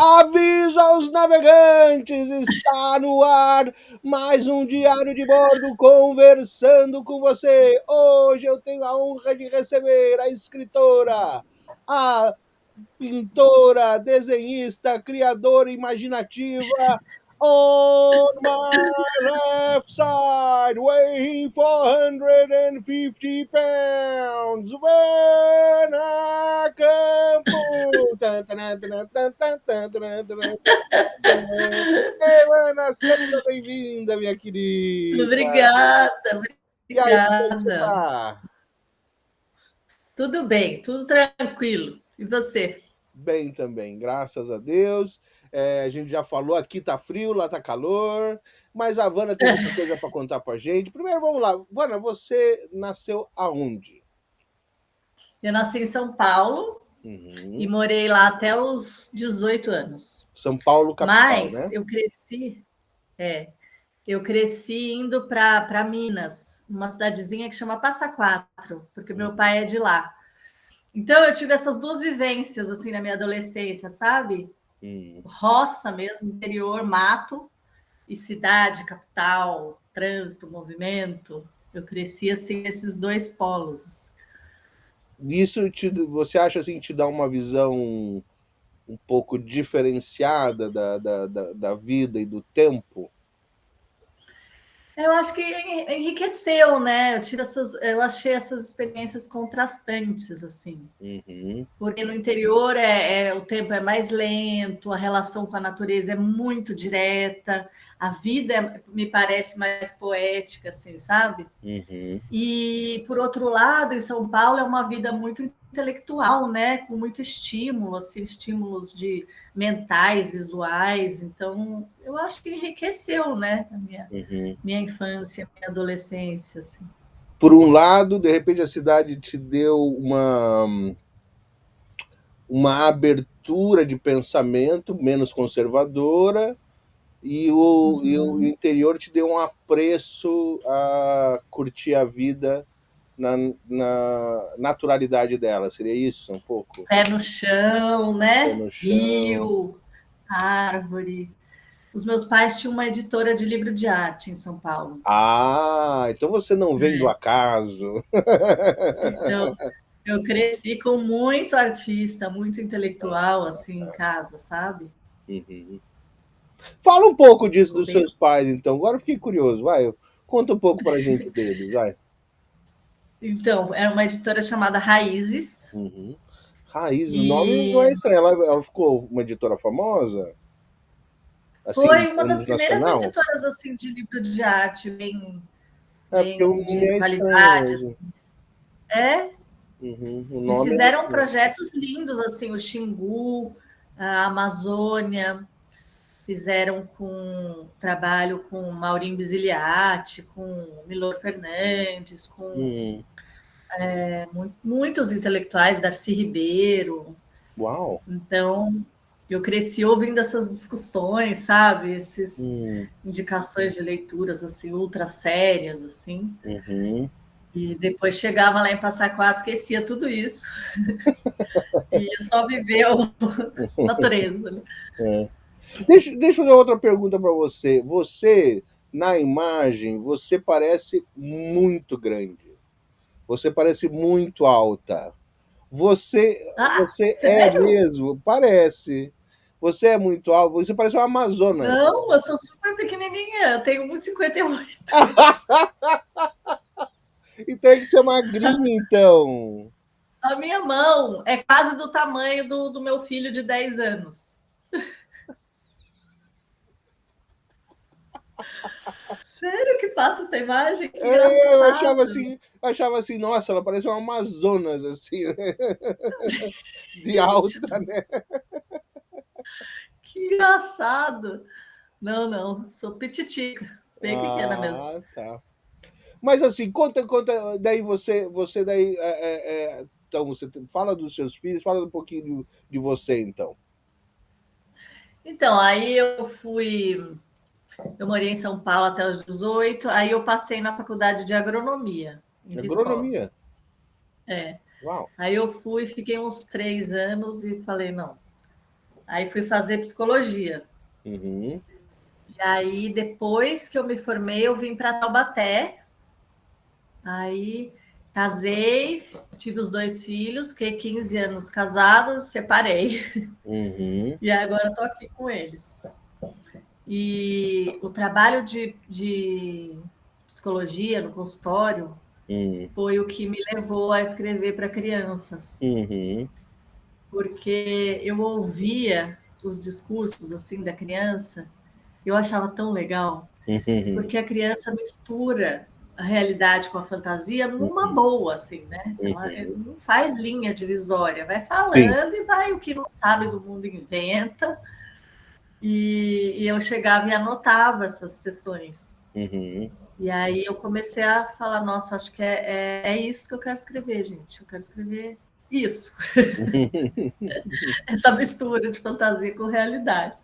Aviso aos navegantes, está no ar mais um diário de bordo conversando com você. Hoje eu tenho a honra de receber a escritora, a pintora, desenhista, criadora imaginativa, on my left side, weighing 450 pounds, Vena Campos. Vena, seja bem-vinda, minha querida. Obrigada, E aí, como é que você obrigada. tá? Tudo bem, tudo tranquilo. E você? Bem também, graças a Deus. A gente já falou, aqui tá frio, lá tá calor, mas a Vana tem muita coisa para contar pra gente. Primeiro, vamos lá. Vana, você nasceu aonde? Eu nasci em São Paulo e Uhum. morei lá até os 18 anos. São Paulo, capital, Mas né? eu cresci indo para Minas, uma cidadezinha que chama Passa Quatro, porque meu Uhum. pai é de lá. Então eu tive essas duas vivências assim na minha adolescência, sabe? Uhum. Roça mesmo, interior, mato, e cidade, capital, trânsito, movimento. Eu cresci assim nesses dois polos. Você acha assim, te dá uma visão um pouco diferenciada da vida e do tempo? Eu acho que enriqueceu, né? Eu achei essas experiências contrastantes assim. Uhum. Porque no interior o tempo é mais lento, a relação com a natureza é muito direta, a vida me parece mais poética, assim, sabe? Uhum. E, por outro lado, em São Paulo é uma vida muito intelectual, né? Com muito estímulo, assim, estímulos de mentais, visuais. Então, eu acho que enriqueceu, né? A Uhum. minha infância, minha adolescência, assim. Por um lado, de repente a cidade te deu uma abertura de pensamento menos conservadora e o Uhum. interior te deu um apreço a curtir a vida na naturalidade dela. Seria isso um pouco? Pé no chão, Pé né? no chão. Rio, árvore. Os meus pais tinham uma editora de livro de arte em São Paulo. Ah, então você não vem do acaso. Então, eu cresci com muito artista, muito intelectual, assim, em casa, sabe? Uhum. Fala um pouco disso Ficou dos bem. seus pais, então. Agora eu fiquei curioso, vai. Conta um pouco pra gente deles, vai. Então, era uma editora chamada Raízes, Uhum. Raiz, o nome não e é estranho. Ela ficou uma editora famosa, assim, em foi uma das termos primeiras nacional? editoras assim de livro de arte, bem, É porque o bem nome de é estranho qualidade. mesmo. Assim. É, Uhum. O eles nome é fizeram estranho. projetos lindos, assim, o Xingu, a Amazônia, fizeram com trabalho com Maurinho Bisiliati, com Milor Fernandes, com Uhum. muitos intelectuais, Darcy Ribeiro. Uau. Então, eu cresci ouvindo essas discussões, sabe? Essas Uhum. indicações de leituras assim ultra sérias assim. Uhum. E depois chegava lá em Passa Quatro, esquecia tudo isso e ia só viver a natureza. Né? É. Deixa eu fazer outra pergunta para você. Você, na imagem, você parece muito grande. Você parece muito alta. Ah, Você é sério? mesmo? Parece. Você é muito alto. Você parece uma Amazonas. Não, eu sou super pequenininha, eu tenho 1,58. E tem que ser magrinha, então. A minha mão é quase do tamanho do meu filho de 10 anos. Sério que passa essa imagem? Que Eu engraçado. achava assim, nossa, ela parece uma Amazonas, assim, né? De Gente, alta, né? que engraçado. Não, não, sou petitica, bem pequena mesmo. Ah, tá. Mas assim, conta, daí você daí, então você fala dos seus filhos, fala um pouquinho de você, então. Então, eu morei em São Paulo até os 18, aí eu passei na faculdade de agronomia, em Viçosa. Agronomia. É. Uau. Aí eu fui, fiquei uns 3 anos e falei, não, Aí fui fazer psicologia. Uhum. E aí, depois que eu me formei, eu vim para Taubaté. Aí casei, tive os 2 filhos, fiquei 15 anos casada, separei. Uhum. E agora estou aqui com eles. E o trabalho de psicologia no consultório Uhum. foi o que me levou a escrever para crianças, Uhum. porque eu ouvia os discursos assim da criança, eu achava tão legal, Uhum. porque a criança mistura a realidade com a fantasia numa Uhum. boa, assim, né? Ela Uhum. não faz linha divisória, vai Sim. falando e vai o que não sabe do mundo inventa. E eu chegava e anotava essas sessões. Uhum. E aí eu comecei a falar, nossa, acho que é isso que eu quero escrever, gente. Eu quero escrever isso, essa mistura de fantasia com realidade.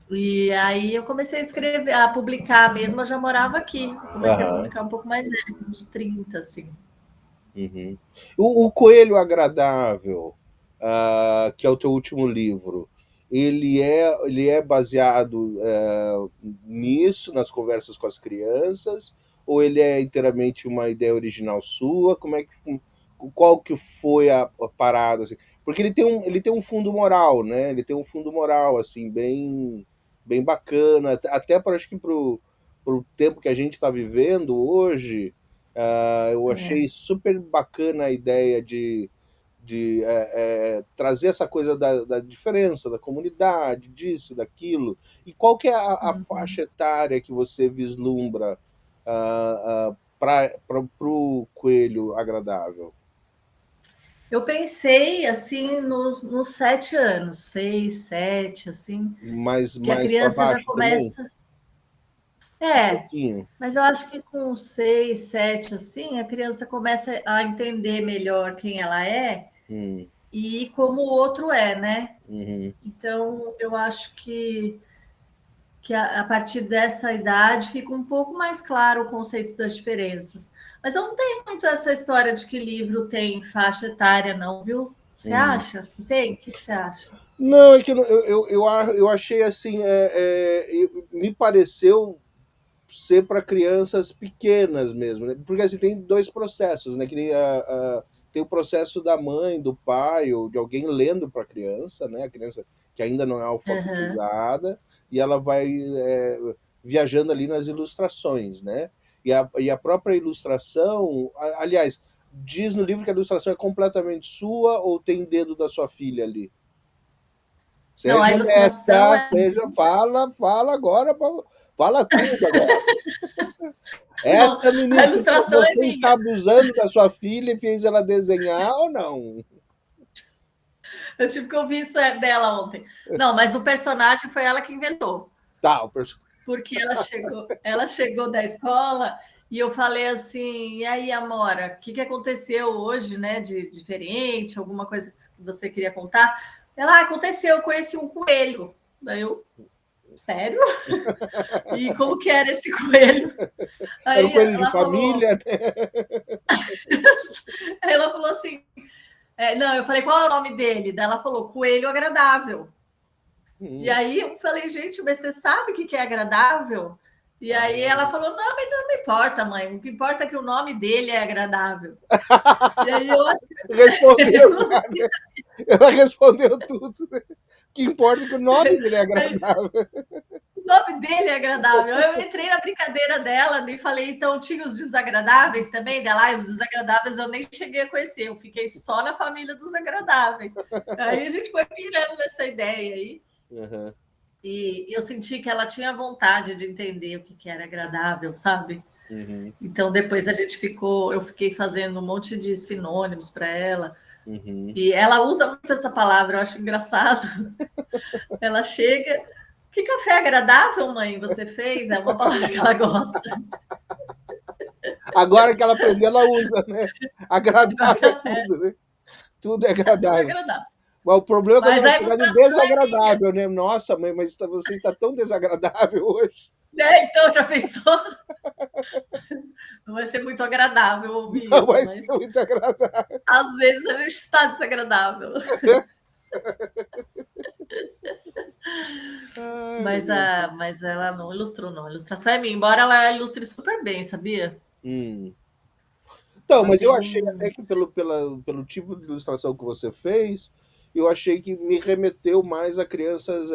E aí eu comecei a escrever, a publicar mesmo, eu já morava aqui. Eu comecei a Aham. publicar um pouco mais velho, uns 30, assim. Uhum. O Coelho Agradável, que é o teu último livro, ele é baseado nisso, nas conversas com as crianças, ou ele é inteiramente uma ideia original sua? Qual que foi a parada, assim? Porque ele tem um fundo moral, né? Ele tem um fundo moral assim bem bacana, até para acho que pro tempo que a gente está vivendo hoje. Eu É. achei super bacana a ideia de trazer essa coisa da diferença, da comunidade, disso, daquilo. E qual que é a faixa etária que você vislumbra para o Coelho Agradável? Eu pensei assim nos 7 anos, 6, 7, assim, que a Mais para criança já baixo também? começa. Um É, pouquinho. mas eu acho que com 6, 7, assim, a criança começa a entender melhor quem ela é Hum. e como o outro é, né? Uhum. Então, eu acho que a partir dessa idade fica um pouco mais claro o conceito das diferenças. Mas eu não tenho muito essa história de que livro tem faixa etária, não, viu? Você Uhum. acha? Tem? O que você acha? Não, é que eu achei assim, me pareceu ser para crianças pequenas mesmo, né? Porque assim, tem dois processos, né? Que nem tem o processo da mãe, do pai ou de alguém lendo para a criança, né? A criança que ainda não é Uhum, alfabetizada e ela vai viajando ali nas ilustrações, né? E a própria ilustração, aliás, diz no livro que a ilustração é completamente sua ou tem dedo da sua filha ali? não, a Seja ilustração honesta, é. fala agora, fala tudo agora. Não, Essa a menina, ilustração é você está minha. abusando da sua filha e fez ela desenhar ou não? Eu tive que ouvir isso dela ontem. Não, mas o personagem foi ela que inventou. Tá, Porque ela chegou da escola e eu falei assim: e aí, Amora, o que aconteceu hoje, né, de diferente? Alguma coisa que você queria contar? Ela, aconteceu, eu conheci um coelho. Daí eu, sério? E como que era esse coelho? era um Aí coelho de ela falou, família, né? ela falou assim, não, eu falei, qual é o nome dele? Daí ela falou, Coelho Agradável. E Hum, aí eu falei, gente, mas você sabe o que é agradável? E aí ela ah. falou, não, mas não importa, mãe. O que importa é que o nome dele é agradável. E aí eu acho que Respondeu já, né? Ela respondeu tudo. Né? O que importa é que o nome dele é agradável. o nome dele é agradável. Eu entrei na brincadeira dela e falei, então tinha os desagradáveis também dela. Os desagradáveis eu nem cheguei a conhecer, eu fiquei só na família dos agradáveis. Aí a gente foi pirando nessa ideia aí. Uhum, E eu senti que ela tinha vontade de entender o que era agradável, sabe? uhum, Então depois eu fiquei fazendo um monte de sinônimos para ela. uhum. E ela usa muito essa palavra, eu acho engraçado. Ela chega, que café agradável, mãe, você fez? É uma palavra que ela gosta. Agora que ela aprendeu, ela usa, né? Agradável é tudo, né? Tudo é É tudo agradável. agradável. Mas o problema é quando Mas ela a chegar no ilustração é minha. desagradável, né? Nossa, mãe, mas você está tão desagradável hoje. Né? Então, já pensou? Não vai ser muito agradável ouvir Não isso, vai ser mas muito agradável. às vezes a gente está desagradável. Ai, meu Mas, Deus. mas ela não ilustrou, não. A ilustração é minha, embora ela ilustre super bem, sabia? Hum. Então, Ela mas eu tem achei até um. que pelo tipo de ilustração que você fez, eu achei que me remeteu mais a crianças.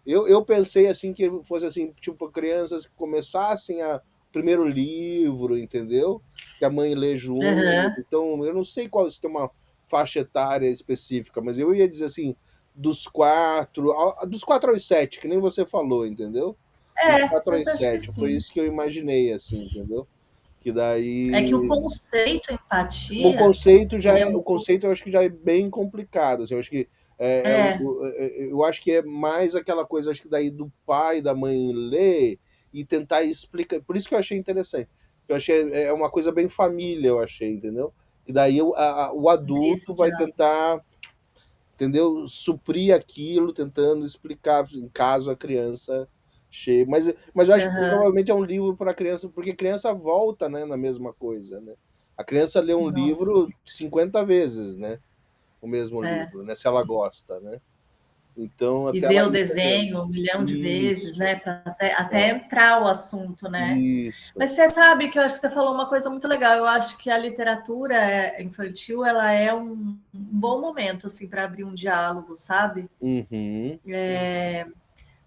Eu pensei assim que fosse assim, tipo, crianças que começassem a primeiro livro, entendeu? Que a mãe lê junto. Aham. Então, eu não sei qual se tem uma faixa etária específica, mas eu ia dizer assim, dos 4 aos 7, que nem você falou, entendeu? Dos É, 4 mas aos acho que 7 foi sim. isso que eu imaginei, assim, entendeu? Que É que o daí conceito o empatia, conceito já ele é é, um o pouco. conceito eu acho que já é bem complicado, assim, eu acho que É, eu acho que é mais aquela coisa, acho que daí do pai, da mãe ler e tentar explicar, por isso que eu achei interessante, eu achei uma coisa bem família, eu achei, entendeu? Que daí o isso, adulto vai Thiago. tentar, entendeu? Suprir aquilo, tentando explicar em caso a criança chegue. Mas eu acho que Aham. provavelmente é um livro para criança, porque criança volta, né, na mesma coisa, né? A criança lê um Nossa, livro 50 vezes, né? O mesmo é. livro, né? Se ela gosta, né? Então, E até ver ela o entender. desenho 1 milhão de vezes, Isso, né? Para até é, entrar o assunto, né? isso. Mas você sabe que eu acho que você falou uma coisa muito legal. Eu acho que a literatura infantil ela é um bom momento assim para abrir um diálogo, sabe? Uhum,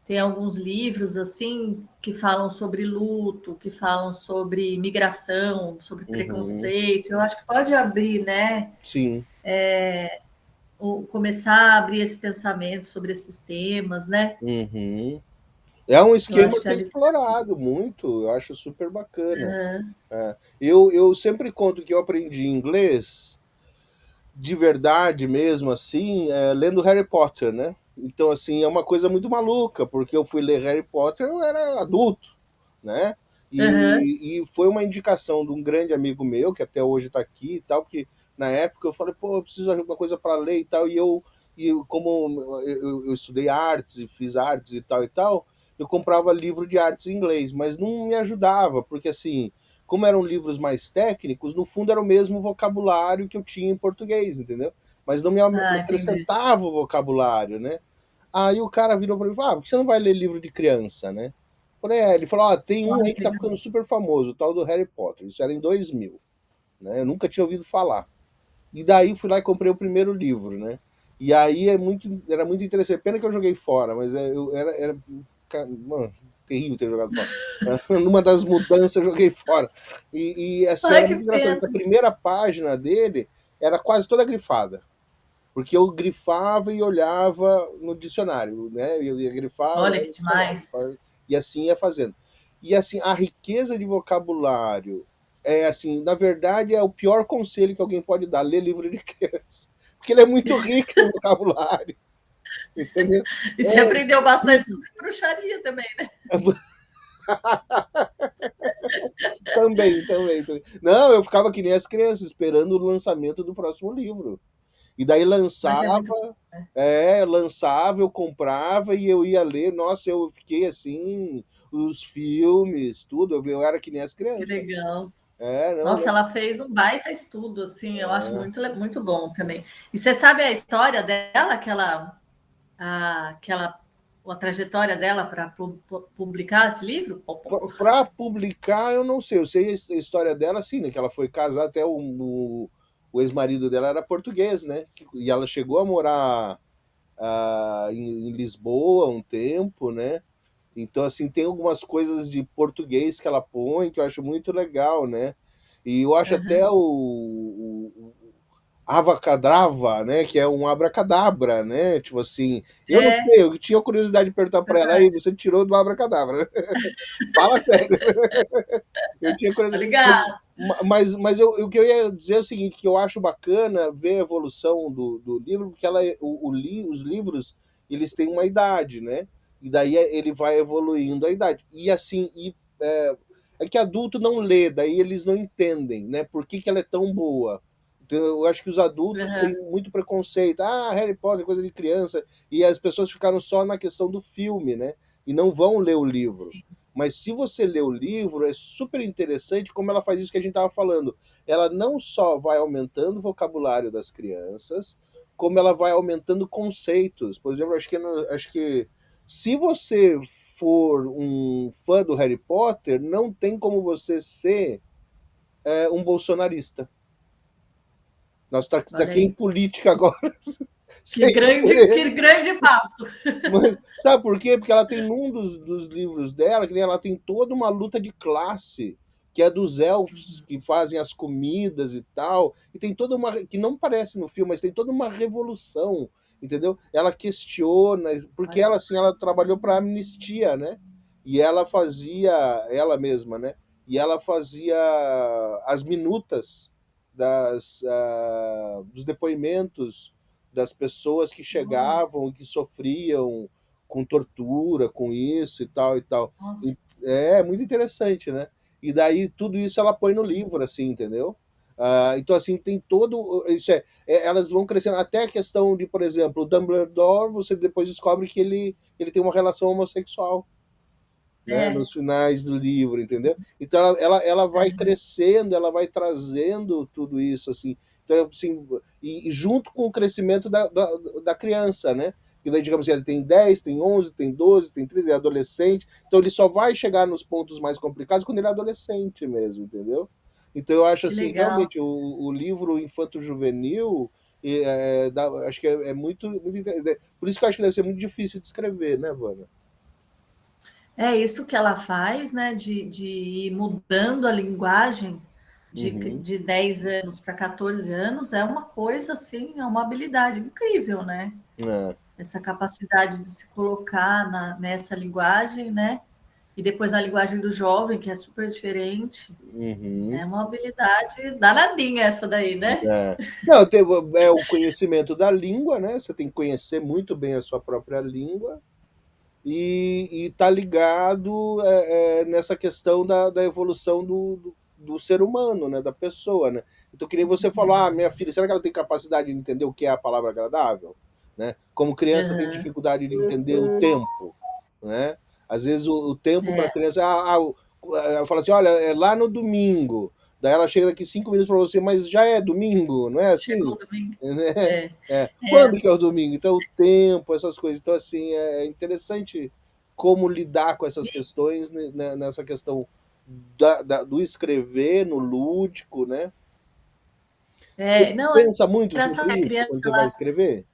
Tem alguns livros assim que falam sobre luto, que falam sobre migração, sobre uhum, preconceito. Eu acho que pode abrir, né? sim. Começar a abrir esse pensamento sobre esses temas, né? Uhum. É um Eu esquema a acho que ser a literatura. explorado muito, eu acho super bacana. É. Eu sempre conto que eu aprendi inglês de verdade mesmo, assim, lendo Harry Potter, né? Então, assim, é uma coisa muito maluca, porque eu fui ler Harry Potter, eu era adulto, né? Uhum. E foi uma indicação de um grande amigo meu, que até hoje está aqui e tal, que na época eu falei, pô, eu preciso de alguma coisa para ler e tal, como eu estudei artes e fiz artes e tal, eu comprava livro de artes em inglês, mas não me ajudava, porque assim, como eram livros mais técnicos, no fundo era o mesmo vocabulário que eu tinha em português, entendeu? Mas não me Ah, entendi. acrescentava o vocabulário, né? Aí o cara virou pra mim e falou: por que você não vai ler livro de criança, né? Eu falei, ele falou: tem um Olha aí que que tá legal. ficando super famoso, o tal do Harry Potter. Isso era em 2000, né? Eu nunca tinha ouvido falar. E daí fui lá e comprei o primeiro livro, né? E aí era muito interessante. Pena que eu joguei fora, mas mano, terrível ter jogado fora. Numa das mudanças eu joguei fora. E assim, Ai, era que muito engraçado, pena. porque a primeira página dele era quase toda grifada. Porque eu grifava e olhava no dicionário, né? Eu ia grifar, Olha olhar que no dicionário. demais. E assim ia fazendo. E assim, a riqueza de vocabulário é assim, na verdade, é o pior conselho que alguém pode dar, ler livro de criança. Porque ele é muito rico em vocabulário, entendeu? E você É, aprendeu bastante tudo. sobre bruxaria também, né? Também. Não, eu ficava que nem as crianças, esperando o lançamento do próximo livro. E daí Mas é muito. lançava, eu comprava e eu ia ler. Nossa, eu fiquei assim, os filmes, tudo. Eu era que nem as Que crianças. legal. Não, Nossa, né? ela fez um baita estudo, assim, eu acho muito, muito bom também. E você sabe a história dela, aquela a trajetória dela para publicar esse livro? Para publicar, eu não sei. Eu sei a história dela, assim, né? Que ela foi casar até o ex-marido dela era português, né? E ela chegou a morar em Lisboa um tempo, né? Então, assim, tem algumas coisas de português que ela põe que eu acho muito legal, né? E eu acho até Uhum. o Avacadabra, né? Que é um abracadabra, né? Tipo assim, eu não É sei, eu tinha curiosidade de perguntar para ela, aí verdade. você tirou do abracadabra, né? Fala sério. Eu tinha Tá curiosidade. ligado? Mas o que eu ia dizer é o seguinte, que eu acho bacana ver a evolução do livro, porque os livros, eles têm uma idade, né? E daí ele vai evoluindo a idade. E assim, é que adulto não lê, daí eles não entendem, né? Por que ela é tão boa. Então, eu acho que os adultos têm Uhum. muito preconceito. Ah, Harry Potter é coisa de criança. E as pessoas ficaram só na questão do filme, né? E não vão ler o livro. Sim. Mas se você lê o livro, é super interessante como ela faz isso que a gente estava falando. Ela não só vai aumentando o vocabulário das crianças, como ela vai aumentando conceitos. Por exemplo, acho que se você for um fã do Harry Potter, não tem como você ser um bolsonarista. Nós estamos Olha aqui em aí. política agora, sem querer. Que grande passo. Mas sabe por quê? Porque ela tem num dos livros dela, que ela tem toda uma luta de classe, que é dos elfos que fazem as comidas e tal, e tem toda uma que não parece no filme, mas tem toda uma revolução, entendeu? Ela questiona, porque Olha. ela assim, ela trabalhou para a Anistia, né? E ela fazia ela mesma, né? E ela fazia as minutas dos depoimentos das pessoas que Olha, chegavam e que sofriam com tortura, com isso e tal e tal. nossa. É muito interessante, né? E daí tudo isso ela põe no livro, assim, entendeu? Então, assim, tem todo. Elas vão crescendo. Até a questão de, por exemplo, o Dumbledore, você depois descobre que ele tem uma relação homossexual, né, É, nos finais do livro, entendeu? Então ela vai é. crescendo, ela vai trazendo tudo isso, assim. Então, assim, e junto com o crescimento da criança, né? Que daí, digamos assim, ele tem 10, tem 11, tem 12, tem 13, é adolescente. Então ele só vai chegar nos pontos mais complicados quando ele é adolescente mesmo, entendeu? Então eu acho Que assim, legal. realmente, o livro infanto-juvenil, acho que é muito, muito interessante. Por isso que eu acho que deve ser muito difícil de escrever, né, Vana? É isso que ela faz, né? De ir mudando a linguagem Uhum. de 10 anos para 14 anos é uma coisa assim, é uma habilidade incrível, né? É. Essa capacidade de se colocar nessa linguagem, né? E depois na linguagem do jovem, que é super diferente. Uhum. É uma habilidade danadinha essa daí, né? É. Não, é o conhecimento da língua, né? Você tem que conhecer muito bem a sua própria língua e tá ligado nessa questão da evolução do ser humano, né? Da pessoa, né? Então, que nem você falou, minha filha, será que ela tem capacidade de entender o que é a palavra agradável? Né? Como criança tem Uhum. dificuldade de entender o tempo, né? Às vezes o tempo para a criança, ela fala assim, olha, é lá no domingo. Daí ela chega daqui 5 minutos para você, mas já é domingo, não é Chegou assim? o domingo. Né? É, Quando que é o domingo? Então, o tempo, essas coisas. Então, assim, é interessante como lidar com essas questões, né, nessa questão do escrever, no lúdico, né? Você não, é pensa muito sobre engraçado, a isso criança quando você vai escrever?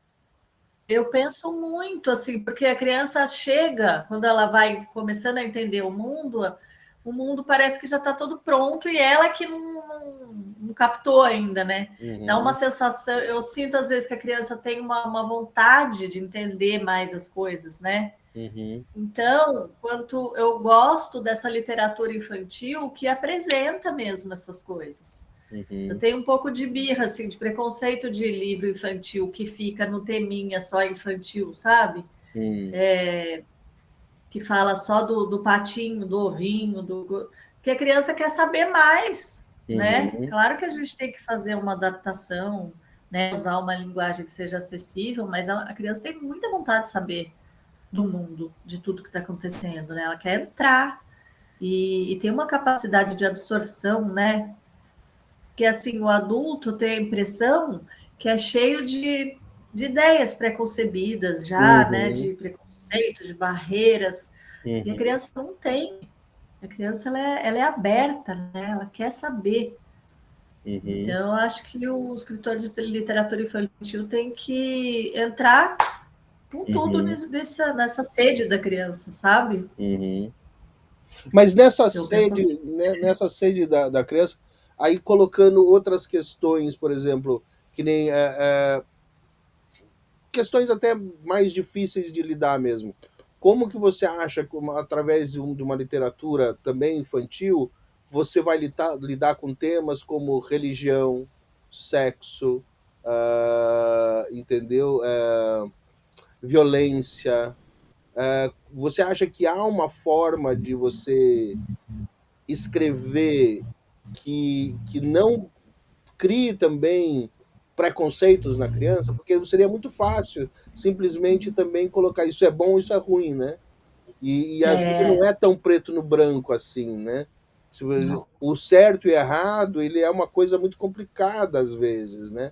eu penso muito assim, porque a criança chega, quando ela vai começando a entender o mundo parece que já está todo pronto e ela que não captou ainda, né? Dá uma Uhum, sensação, eu sinto às vezes que a criança tem uma vontade de entender mais as coisas, né? uhum, Então, quanto eu gosto dessa literatura infantil que apresenta mesmo essas coisas. Eu uhum, tenho um pouco de birra, assim, de preconceito de livro infantil que fica no teminha só infantil, sabe? uhum, Que fala só do patinho, do ovinho, porque a criança quer saber mais, né? uhum, Claro que a gente tem que fazer uma adaptação, né? Usar uma linguagem que seja acessível, mas a criança tem muita vontade de saber do mundo, de tudo que está acontecendo, né? Ela quer entrar e tem uma capacidade de absorção, né? Que assim, o adulto tem a impressão que é cheio de ideias preconcebidas já, né? uhum, De preconceito, de barreiras. E a uhum, criança não tem. A criança ela é aberta, né? Ela quer saber. uhum, Então, eu acho que o escritor de literatura infantil tem que entrar com tudo uhum, nessa sede da criança, sabe? uhum. Mas nessa Eu penso sede, assim. né, nessa sede da criança, aí colocando outras questões, por exemplo, que nem questões até mais difíceis de lidar mesmo. Como que você acha, como, através de uma literatura também infantil, você vai lidar com temas como religião, sexo, entendeu? Violência. Você acha que há uma forma de você escrever que não crie também preconceitos na criança, porque seria muito fácil simplesmente também colocar isso é bom, isso é ruim, né? E a vida não É, é tão preto no branco assim, né? não. O certo e errado, ele é uma coisa muito complicada às vezes, né?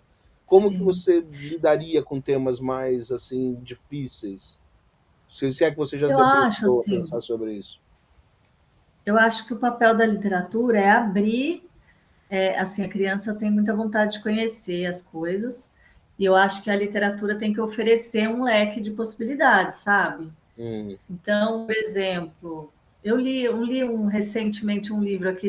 como que sim. você lidaria com temas mais, assim, difíceis? Se é que você já Eu acho, debruçou a assim, pensar sobre isso. eu acho que o papel da literatura é abrir, assim, a criança tem muita vontade de conhecer as coisas, e eu acho que a literatura tem que oferecer um leque de possibilidades, sabe? Hum, Então, por exemplo, recentemente um livro aqui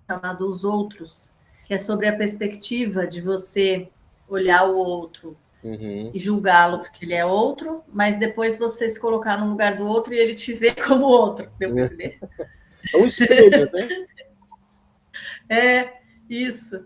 chamado Os Outros, que é sobre a perspectiva de você olhar o outro uhum. e julgá-lo porque ele é outro, mas depois você se colocar no lugar do outro e ele te vê como outro. Deu para entender? É um espelho, né? É, isso.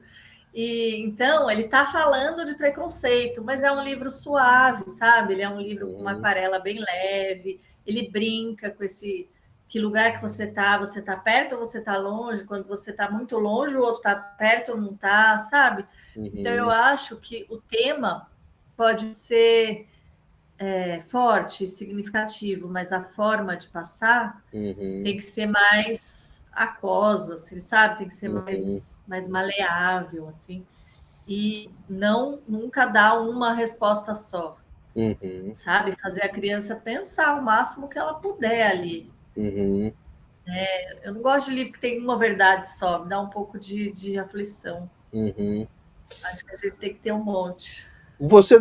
E então ele está falando de preconceito, mas é um livro suave, sabe? Ele é um livro com uma Uhum, aquarela bem leve. Ele brinca com esse que lugar que você está perto ou você está longe? Quando você está muito longe, o outro está perto ou não está, sabe? Então eu uhum, acho que o tema pode ser forte, significativo, mas a forma de passar tem uhum, que ser mais aquosa, assim, sabe? Tem que ser uhum, mais maleável, assim. E não nunca dar uma resposta só, uhum, sabe? Fazer a criança pensar o máximo que ela puder ali. uhum, Eu não gosto de livro que tem uma verdade só, me dá um pouco de aflição. uhum. Acho que a gente tem que ter um monte. Você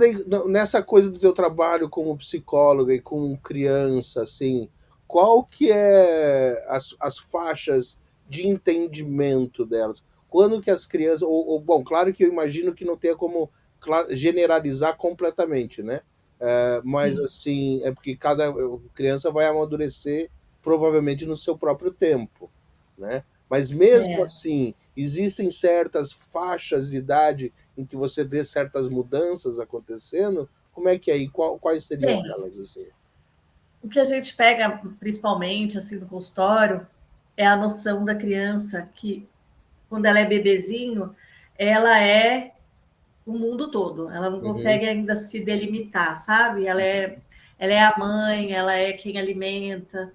nessa coisa do teu trabalho como psicóloga e com criança, assim, qual que é as faixas de entendimento delas? Quando que as crianças, bom, claro que eu imagino que não tenha como generalizar completamente, né? Mas Sim, assim, é porque cada criança vai amadurecer provavelmente no seu próprio tempo, né? Mas mesmo é. assim, existem certas faixas de idade em que você vê certas mudanças acontecendo, como é que é? E quais seriam Bem, elas, assim? o que a gente pega principalmente assim no consultório é a noção da criança que quando ela é bebezinho, ela é o mundo todo. Ela não Uhum, consegue ainda se delimitar, sabe? Ela é a mãe, ela é quem alimenta.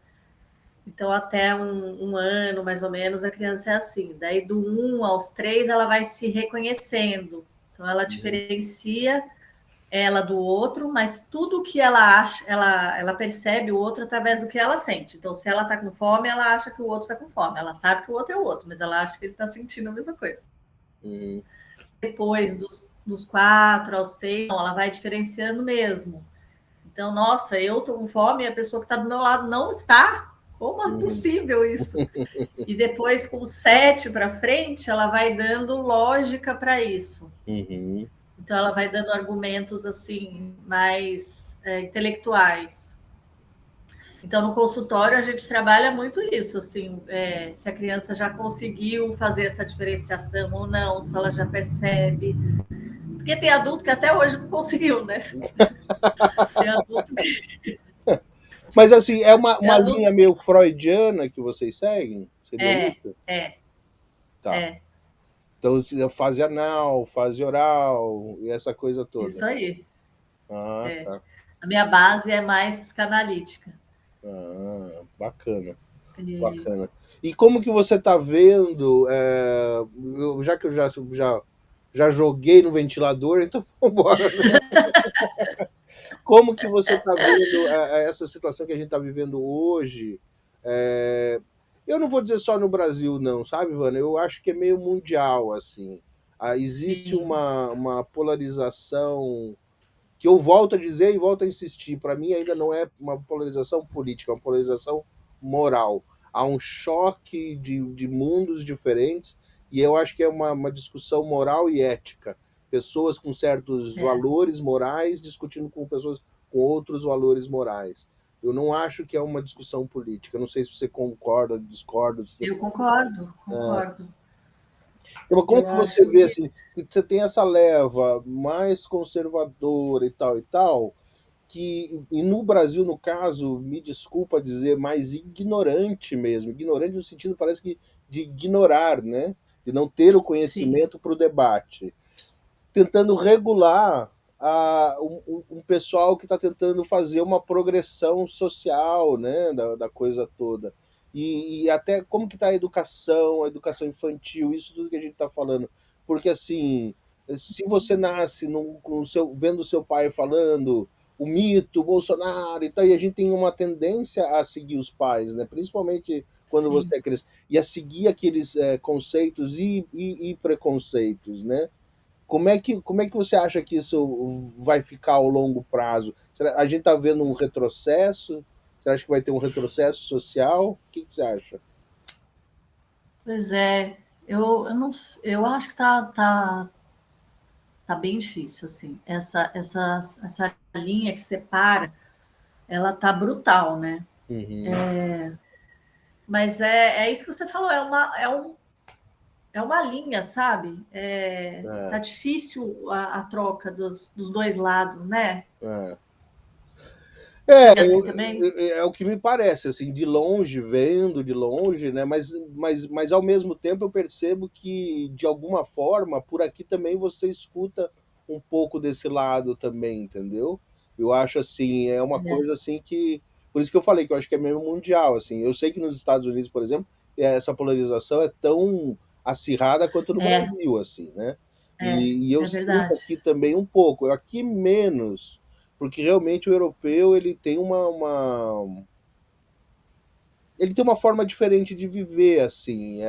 Então, até um ano, mais ou menos, a criança é assim. Daí, do 1 aos 3, ela vai se reconhecendo. Então, ela uhum, diferencia ela do outro, mas tudo que ela acha, ela percebe o outro através do que ela sente. Então, se ela tá com fome, ela acha que o outro tá com fome. Ela sabe que o outro é o outro, mas ela acha que ele tá sentindo a mesma coisa. uhum, Depois dos 4 aos 6, não, ela vai diferenciando mesmo. Então, nossa, eu tô com fome e a pessoa que está do meu lado não está. Como é uhum, possível isso? E depois, com 7 para frente, ela vai dando lógica para isso. uhum, Então, ela vai dando argumentos assim mais intelectuais. Então, no consultório, a gente trabalha muito isso, assim, se a criança já conseguiu fazer essa diferenciação ou não, se ela já percebe. Porque tem adulto que até hoje não conseguiu, né? Tem adulto que. Mas assim, é uma Adulto, linha meio freudiana que vocês seguem? Seria é, isso? é, Tá. é. Então, fase anal, fase oral e essa coisa toda. Isso aí. Ah, É. tá. A minha base é mais psicanalítica. Ah, bacana, E, bacana. E como que você está vendo, já que eu já joguei no ventilador, então vamos embora, né? Como que você está vendo essa situação que a gente está vivendo hoje? É, eu não vou dizer só no Brasil, não, sabe, Ivana? Eu acho que é meio mundial, assim. Existe sim, uma polarização que eu volto a dizer e volto a insistir. Para mim, ainda não é uma polarização política, é uma polarização moral. Há um choque de mundos diferentes e eu acho que é uma discussão moral e ética. Pessoas com certos é. valores morais discutindo com pessoas com outros valores morais. Eu não acho que é uma discussão política. Eu não sei se você concorda, discorda, se você Eu pensa. concordo, concordo. Mas como Eu que você acho vê que assim, que você tem essa leva mais conservadora e tal, que e no Brasil, no caso, me desculpa dizer, mais ignorante mesmo, ignorante no sentido parece que de ignorar, né? De não ter o sim, conhecimento para o debate, tentando regular um pessoal que está tentando fazer uma progressão social, né, da coisa toda. E até como que está a educação infantil, isso tudo que a gente está falando. Porque, assim, se você nasce com vendo seu pai falando o mito, o Bolsonaro e tal, e a gente tem uma tendência a seguir os pais, né? Principalmente quando Sim. você é criança, e a seguir aqueles conceitos e preconceitos, né? Como é que você acha que isso vai ficar ao longo prazo? A gente está vendo um retrocesso? Você acha que vai ter um retrocesso social? O que você acha? Pois é, eu, não, eu acho que tá bem difícil, assim. Essa linha que separa, ela tá brutal, né? Uhum. Mas é isso que você falou, é uma linha, sabe? Tá É, difícil a troca dos dois lados, né? é. Você É, vê assim também? é o que me parece, assim, de longe, vendo de longe, né? Mas ao mesmo tempo eu percebo que, de alguma forma, por aqui também você escuta um pouco desse lado também, entendeu? Eu acho assim, é uma É, coisa assim que. Por isso que eu falei que eu acho que é meio mundial, assim. Eu sei que nos Estados Unidos, por exemplo, essa polarização é tão acirrada quanto no é, Brasil, assim, né? E eu é sinto verdade. aqui também um pouco, aqui menos porque realmente o europeu ele tem ele tem uma forma diferente de viver assim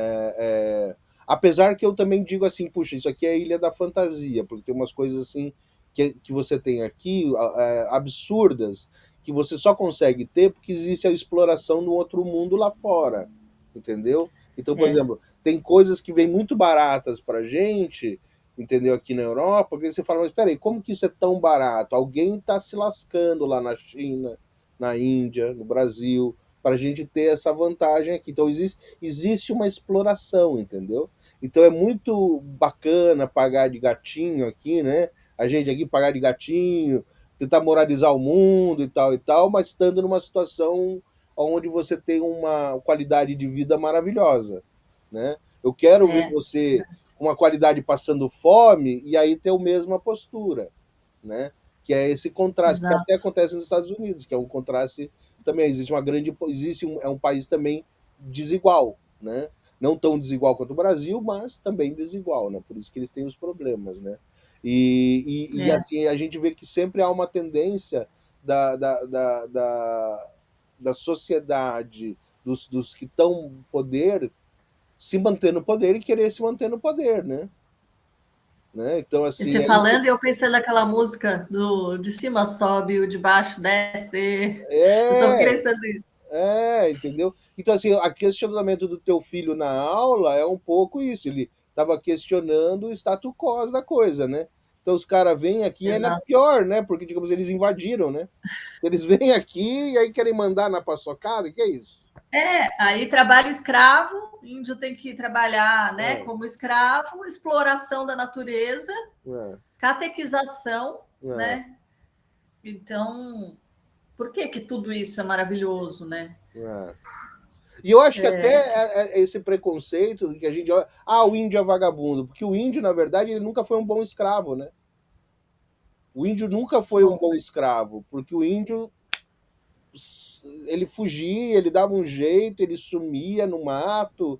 apesar que eu também digo assim, puxa, isso aqui é a ilha da fantasia, porque tem umas coisas assim que você tem aqui absurdas que você só consegue ter porque existe a exploração no outro mundo lá fora, entendeu? Então, por É, exemplo, tem coisas que vêm muito baratas pra gente, entendeu? Aqui na Europa, porque você fala, mas peraí, como que isso é tão barato? Alguém está se lascando lá na China, na Índia, no Brasil, para a gente ter essa vantagem aqui. Então existe uma exploração, entendeu? Então é muito bacana pagar de gatinho aqui, né? A gente aqui pagar de gatinho, tentar moralizar o mundo e tal, mas estando numa situação onde você tem uma qualidade de vida maravilhosa, né? Eu quero ver é, você com uma qualidade passando fome e aí ter a mesma postura, né? Que é esse contraste que até exato. acontece nos Estados Unidos, que é um contraste também existe uma grande é um país também desigual, né? Não tão desigual quanto o Brasil, mas também desigual, né? Por isso que eles têm os problemas, né? E É, assim a gente vê que sempre há uma tendência da, da, da, da, da sociedade, dos que estão no poder, se manter no poder e querer se manter no poder, né? Então, e assim, você é isso. falando, eu pensei naquela música do de cima sobe, o de baixo desce. Eu só fiquei É, pensando nisso. entendeu? Então, assim, o questionamento do teu filho na aula é um pouco isso. Ele estava questionando o status quo da coisa, né? Então, os caras vêm aqui e ainda Exato. pior, né? Porque, digamos, eles invadiram, né? Eles vêm aqui e aí querem mandar na paçocada, que é isso? Aí trabalho escravo, índio tem que trabalhar, né, É, como escravo, exploração da natureza, é, catequização, é, né? Então, por que que tudo isso é maravilhoso, né? é. E eu acho que até esse preconceito que a gente olha, o índio é vagabundo, porque o índio, na verdade, ele nunca foi um bom escravo, né? O índio nunca foi um Bom, bom escravo, porque o índio ele fugia, ele dava um jeito, ele sumia no mato,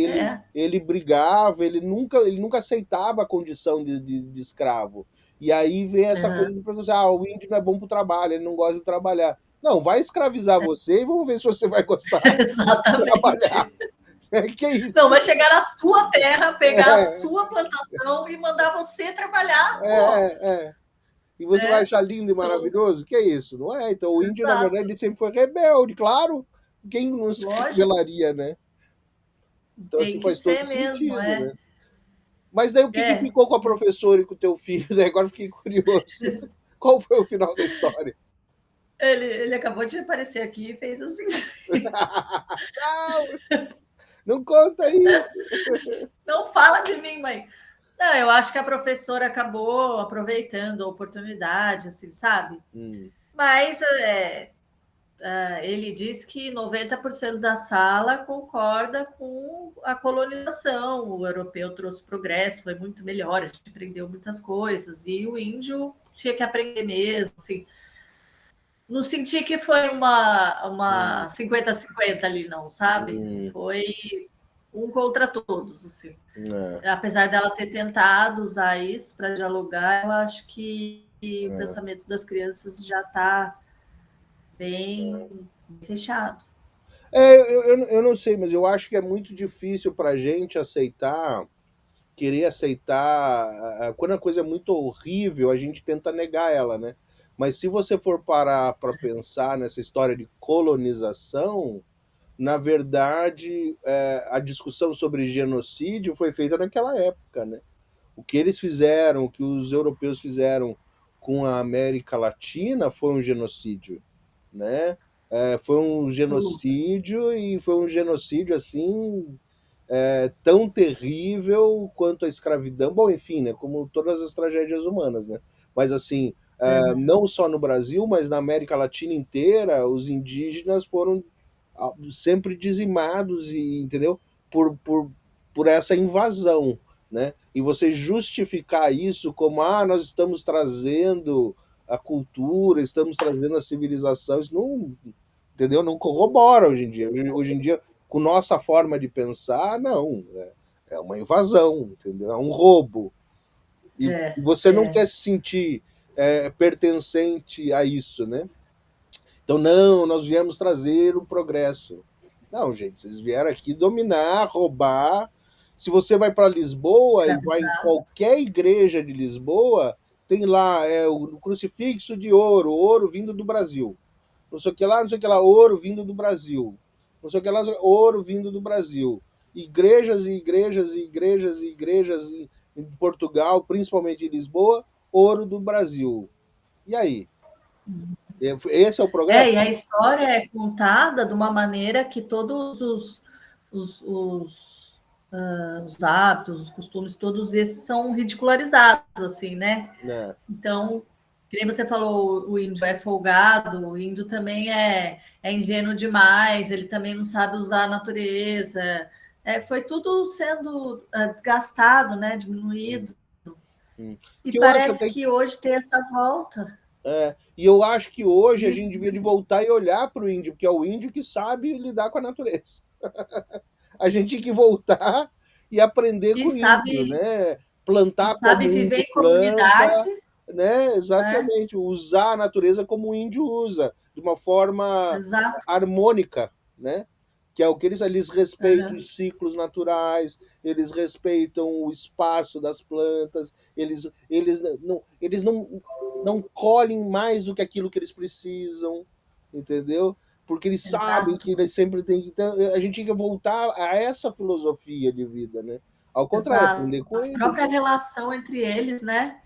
é, ele brigava, ele nunca aceitava a condição de escravo. E aí vem essa aham, coisa de preconceito, o índio não é bom para o trabalho, ele não gosta de trabalhar. Não, vai escravizar você e vamos ver se você vai gostar de trabalhar. exatamente. Que é Não, isso? vai chegar na sua terra, pegar a É, sua plantação e mandar você trabalhar, pô, é. E você vai né? achar lindo e Tô, maravilhoso? Que é isso? Não é? Então o índio, na verdade, exato, ele sempre foi rebelde, claro. Quem não se lógico, rebelaria, né? Então, assim, tem que faz todo ser mesmo, sentido, né? Mas daí o que é. ficou com a professora e com o teu filho? Daí agora fiquei curioso. Qual foi o final da história? Ele acabou de aparecer aqui e fez assim. Não, não conta isso. Não fala de mim, mãe. Não, eu acho que a professora acabou aproveitando a oportunidade, assim, sabe? Hum, Mas ele diz que 90% da sala concorda com a colonização. O europeu trouxe progresso, foi muito melhor, a gente aprendeu muitas coisas, e o índio tinha que aprender mesmo, assim. Não senti que foi uma hum, 50-50 ali, não, sabe? hum. Foi. um contra todos, assim. É, Apesar dela ter tentado usar isso para dialogar, eu acho que o é. pensamento das crianças já está bem fechado. Eu não sei, mas eu acho que é muito difícil para a gente aceitar, querer aceitar. Quando a coisa é muito horrível, a gente tenta negar ela, né? Mas se você for parar para pensar nessa história de colonização, na verdade, a discussão sobre genocídio foi feita naquela época, né? O que eles fizeram, o que os europeus fizeram com a América Latina foi um genocídio, né? Foi um Super. genocídio e foi um genocídio assim tão terrível quanto a escravidão. Bom, enfim, né? Como todas as tragédias humanas, né? Mas assim, Uhum. não só no Brasil, mas na América Latina inteira, os indígenas foram sempre dizimados e entendeu por essa invasão, né? E você justificar isso como nós estamos trazendo a cultura, estamos trazendo a civilização, isso não, entendeu? Não corrobora hoje em dia. Hoje em dia, com nossa forma de pensar, não, é uma invasão, entendeu? É um roubo. E É, você não é, quer se sentir pertencente a isso, né? Então, não, nós viemos trazer o progresso. Não, gente, vocês vieram aqui dominar, roubar. Se você vai para Lisboa e vai em escravizado. qualquer igreja de Lisboa, tem lá o crucifixo de ouro, ouro vindo do Brasil. Não sei o que lá, não sei o que lá, ouro vindo do Brasil. Não sei o que lá, ouro vindo do Brasil. Igrejas e igrejas e igrejas e igrejas em Portugal, principalmente em Lisboa, ouro do Brasil. E aí? Esse é o progresso? E a história é contada de uma maneira que todos os hábitos, os costumes, todos esses são ridicularizados, assim, né? Né? Então, que nem você falou, o índio é folgado, o índio também é ingênuo demais, ele também não sabe usar a natureza. Foi tudo sendo desgastado, né? Hum, Diminuído. hum. E Que eu acho parece até que hoje tem essa volta e eu acho que hoje a gente disso, devia de voltar e olhar para o índio, porque é o índio que sabe lidar com a natureza. A gente tinha que voltar e aprender e com o índio, sabe, né? e Plantar sabe como o viver índio em planta, comunidade, né? né? Exatamente, usar a natureza como o índio usa, de uma forma Exato. harmônica, né? Que é o que eles respeitam Uhum. os ciclos naturais, eles respeitam o espaço das plantas, eles não colhem mais do que aquilo que eles precisam, entendeu? Porque eles sabem Exato, que eles sempre têm que. Então, a gente tinha que voltar a essa filosofia de vida, né? Ao contrário, exato. aprender com A eles, própria né? relação entre eles, né?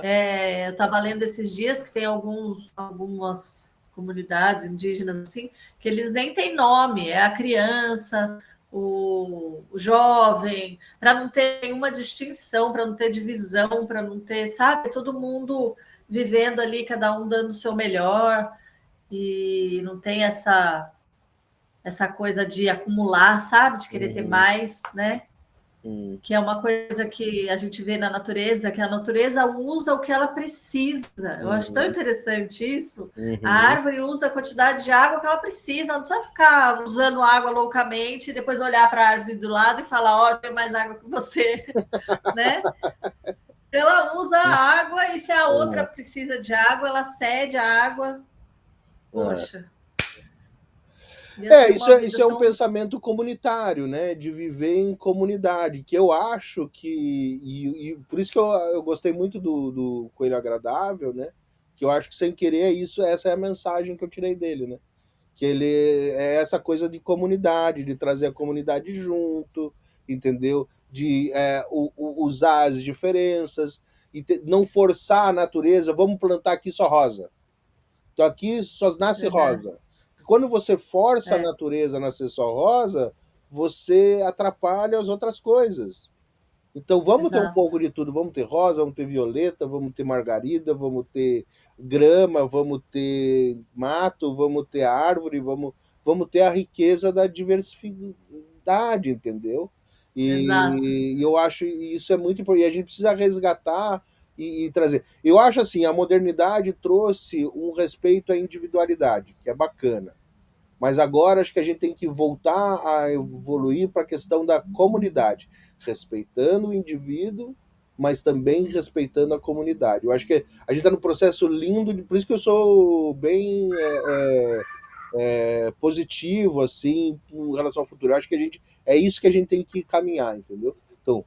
É. Eu estava lendo esses dias que tem algumas comunidades indígenas assim que eles nem têm nome, é a criança, o jovem, para não ter nenhuma distinção, para não ter divisão, para não ter, sabe, todo mundo vivendo ali, cada um dando o seu melhor e não tem essa coisa de acumular, sabe, de querer ter Uhum, mais, né? uhum, Que é uma coisa que a gente vê na natureza, que a natureza usa o que ela precisa. Eu acho tão uhum, interessante isso. A uhum. árvore usa a quantidade de água que ela precisa, não precisa ficar usando água loucamente e depois olhar para a árvore do lado e falar: Ó, oh, eu tenho mais água que você, né? Ela usa a água e se a outra É, precisa de água, ela cede a água. é. Poxa, ia ser Isso, uma isso vida é um tão. pensamento comunitário, né? De viver em comunidade, que eu acho que. E por isso que eu gostei muito do Coelho Agradável, né? Que eu acho que sem querer é isso, essa é a mensagem que eu tirei dele, né? Que ele é essa coisa de comunidade, de trazer a comunidade junto, entendeu? De usar as diferenças e não forçar a natureza, vamos plantar aqui só rosa. Então aqui só nasce Uhum. rosa. Quando você força a É, natureza a nascer só rosa, você atrapalha as outras coisas. Então vamos ter um exato. pouco de tudo. Vamos ter rosa, vamos ter violeta, vamos ter margarida, vamos ter grama, vamos ter mato, vamos ter árvore, vamos ter a riqueza da diversidade, entendeu? Exato. E eu acho isso é muito importante. E a gente precisa resgatar e trazer. Eu acho assim, a modernidade trouxe um respeito à individualidade, que é bacana. Mas agora acho que a gente tem que voltar a evoluir para a questão da comunidade, respeitando o indivíduo, mas também respeitando a comunidade. Eu acho que a gente está num processo lindo, por isso que eu sou bem positivo assim com relação ao futuro. Eu acho que é isso que a gente tem que caminhar, entendeu? Então,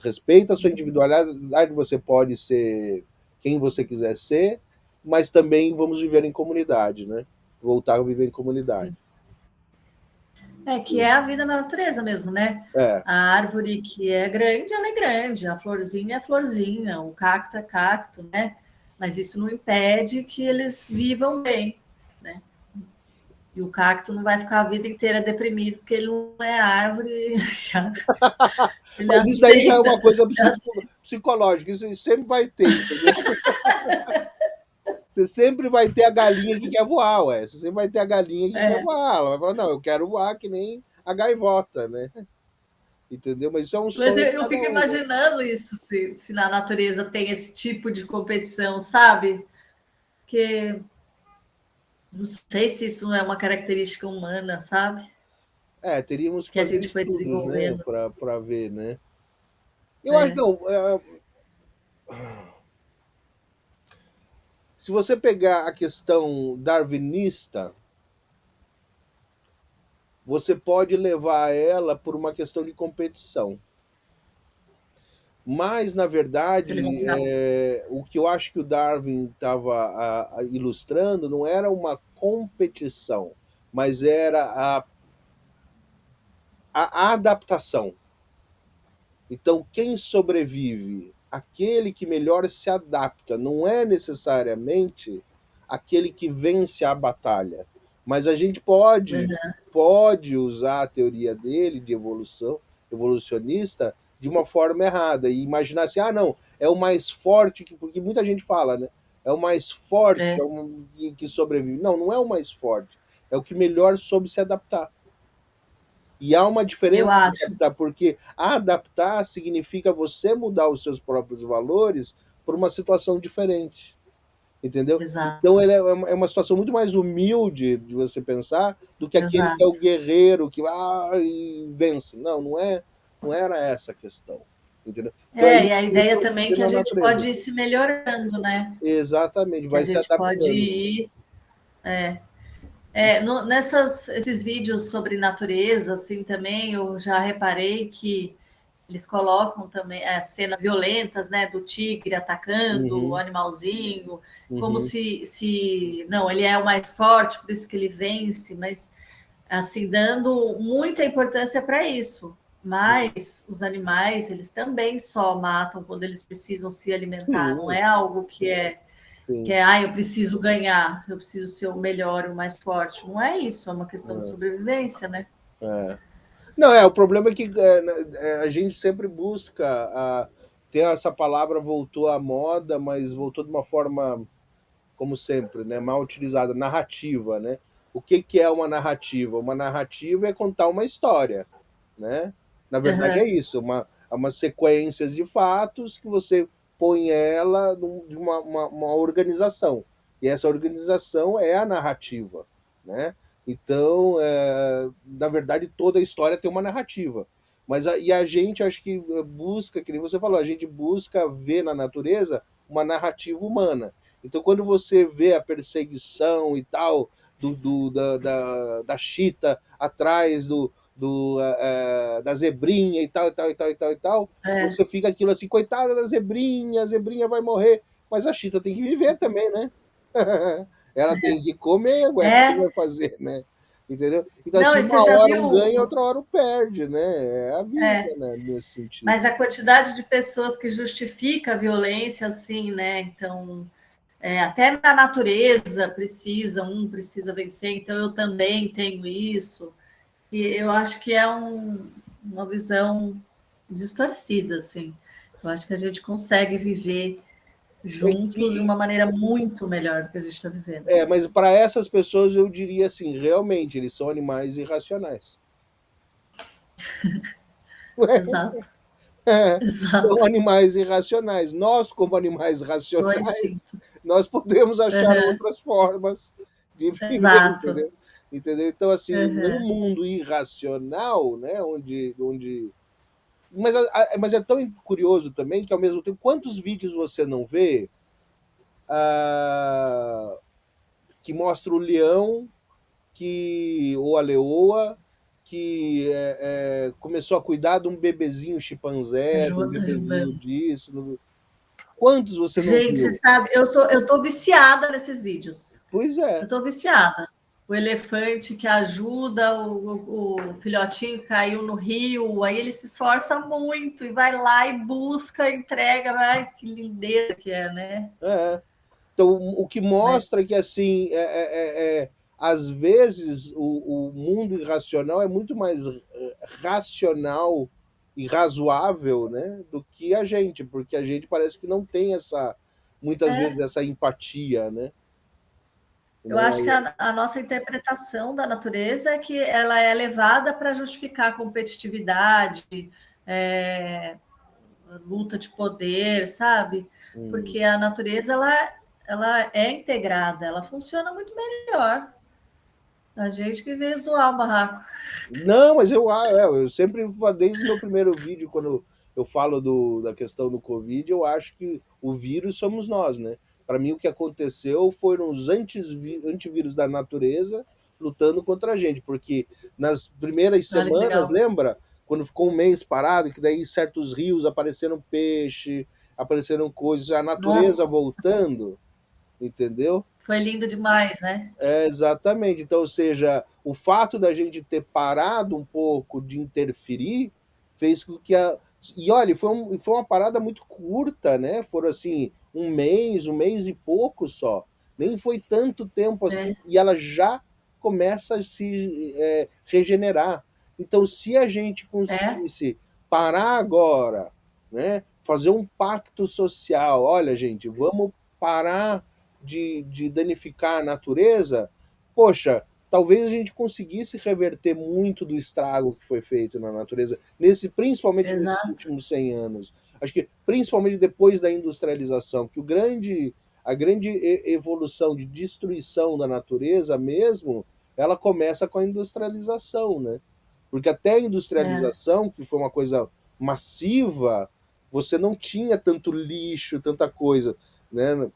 respeita a sua individualidade, você pode ser quem você quiser ser, mas também vamos viver em comunidade, né? Voltar a viver em comunidade. Sim. Que é a vida na natureza mesmo, né? É. A árvore que é grande, ela é grande, a florzinha é florzinha, o cacto é cacto, né? Mas isso não impede que eles vivam bem, né? E o cacto não vai ficar a vida inteira deprimido porque ele não é árvore. Ele Mas isso daí já é uma aceita. coisa psicológica, isso sempre vai ter, entendeu? Você sempre vai ter a galinha que quer voar, ué. Você sempre vai ter a galinha que quer voar. Ela vai falar, não, eu quero voar que nem a gaivota, né? Entendeu? Mas isso é um Mas sonho de eu cada fico um, né? imaginando isso, se na natureza tem esse tipo de competição, sabe? Porque não sei se isso é uma característica humana, sabe? Teríamos que Que a fazer gente foi estudos, né, desenvolvendo. para ver, né? Eu acho, É, não, se você pegar a questão darwinista, você pode levar ela por uma questão de competição. Mas, na se eles vão verdade, tirar. o que eu acho que o Darwin estava ilustrando não era uma competição, mas era a adaptação. Então, quem sobrevive? Aquele que melhor se adapta, não é necessariamente aquele que vence a batalha. Mas a gente pode usar a teoria dele de evolução, evolucionista, de uma forma errada e imaginar assim, ah, não, é o mais forte, porque muita gente fala, né? É o mais forte, É, que sobrevive. Não, não é o mais forte, é o que melhor soube se adaptar. E há uma eu diferença de acho. adaptar, porque adaptar significa você mudar os seus próprios valores por uma situação diferente, entendeu? Exato, Então ele é uma situação muito mais humilde de você pensar do que aquele que é o exato. guerreiro que e vence. Não, não era essa a questão, entendeu? Então é E isso a que a gente ideia pode também é ver que a na gente natureza. pode ir se melhorando, né? Exatamente, Que a vai se gente pode adaptando. ir. Esses vídeos sobre natureza, assim, também eu já reparei que eles colocam também cenas violentas, né, do tigre atacando o Uhum, animalzinho, como uhum. se não, ele é o mais forte, por isso que ele vence, mas assim, dando muita importância para isso. Mas os animais, eles também só matam quando eles precisam se alimentar, não Sim, é algo sim. eu preciso ganhar, eu preciso ser o melhor, o mais forte. Não é isso, é uma questão de sobrevivência, né? É. Não, o problema é que a gente sempre busca ter essa palavra voltou à moda, mas voltou de uma forma, como sempre, né, mal utilizada, narrativa, né? O que que é uma narrativa? Uma narrativa é contar uma história, né? Na verdade é Uhum. isso, uma sequências de fatos que você põe ela de uma organização. E essa organização é a narrativa, né? Então, na verdade, toda a história tem uma narrativa. E a gente, acho que busca, que nem você falou, a gente busca ver na natureza uma narrativa humana. Então, quando você vê a perseguição e tal, da chita atrás da zebrinha e tal, e tal, e tal, e tal, e tal, É, você fica aquilo assim, coitada da zebrinha, a zebrinha vai morrer. Mas a chita tem que viver também, né? Ela tem que comer, ué, o que é. vai fazer, né? Entendeu? Então, Não, assim, e você uma já hora um ganha, viu? outra hora um perde, né? É a vida, É, né? Nesse sentido. mas a quantidade de pessoas que justifica a violência, assim, né? Então, até na natureza um precisa vencer, então eu também tenho isso. E eu acho que é uma visão distorcida, assim. Eu acho que a gente consegue viver É juntos de que, uma maneira muito melhor do que a gente está vivendo. mas para essas pessoas eu diria assim, realmente, eles são animais irracionais. Exato, São exato. animais irracionais. Nós, como animais Só racionais, instinto. nós podemos achar Uhum. outras formas de viver, Exato. entendeu? entendeu? Então, assim, num Aham. mundo irracional, né, mas é tão curioso também que, ao mesmo tempo, quantos vídeos você não vê ah, que mostra o leão ou a leoa que começou a cuidar de um bebezinho chimpanzé, de um bebezinho Ajudando. disso. Quantos você não Gente, você viu? sabe, eu tô viciada nesses vídeos. Pois Eu é. tô viciada. O elefante que ajuda o filhotinho que caiu no rio, aí ele se esforça muito e vai lá e busca, entrega. Ai, que lindeza que é, né? É. Então, o que mostra Mas que, assim, às vezes, o mundo irracional é muito mais racional e razoável, né, do que a gente, porque a gente parece que não tem muitas vezes, é, essa empatia, né? eu acho que a nossa interpretação da natureza é que ela é levada para justificar a competitividade, é, luta de poder, sabe? Hum. Porque a natureza ela é integrada, ela funciona muito melhor. A gente que veio zoar o barraco. Não, mas eu sempre, desde o meu primeiro vídeo, quando eu falo da questão do Covid, eu acho que o vírus somos nós, né? Para mim, o que aconteceu foram os antivírus da natureza lutando contra a gente, porque nas primeiras Olha que semanas, legal. lembra? Quando ficou um mês parado, que daí certos rios apareceram peixe, apareceram coisas, a natureza Nossa, voltando, entendeu? foi lindo demais, né? Exatamente. Então, ou seja, o fato da gente ter parado um pouco de interferir fez com que a. E olha, foi uma parada muito curta, né? Foram assim, um mês e pouco só. Nem foi tanto tempo assim, É, e ela já começa a se regenerar. Então, se a gente é, conseguisse parar agora, né? Fazer um pacto social, olha, gente, vamos parar de danificar a natureza, poxa, talvez a gente conseguisse reverter muito do estrago que foi feito na natureza, principalmente nesses exato. últimos 100 anos. Acho que principalmente depois da industrialização, que a grande evolução de destruição da natureza mesmo, ela começa com a industrialização, né? Porque até a É, industrialização, que foi uma coisa massiva, você não tinha tanto lixo, tanta coisa, né?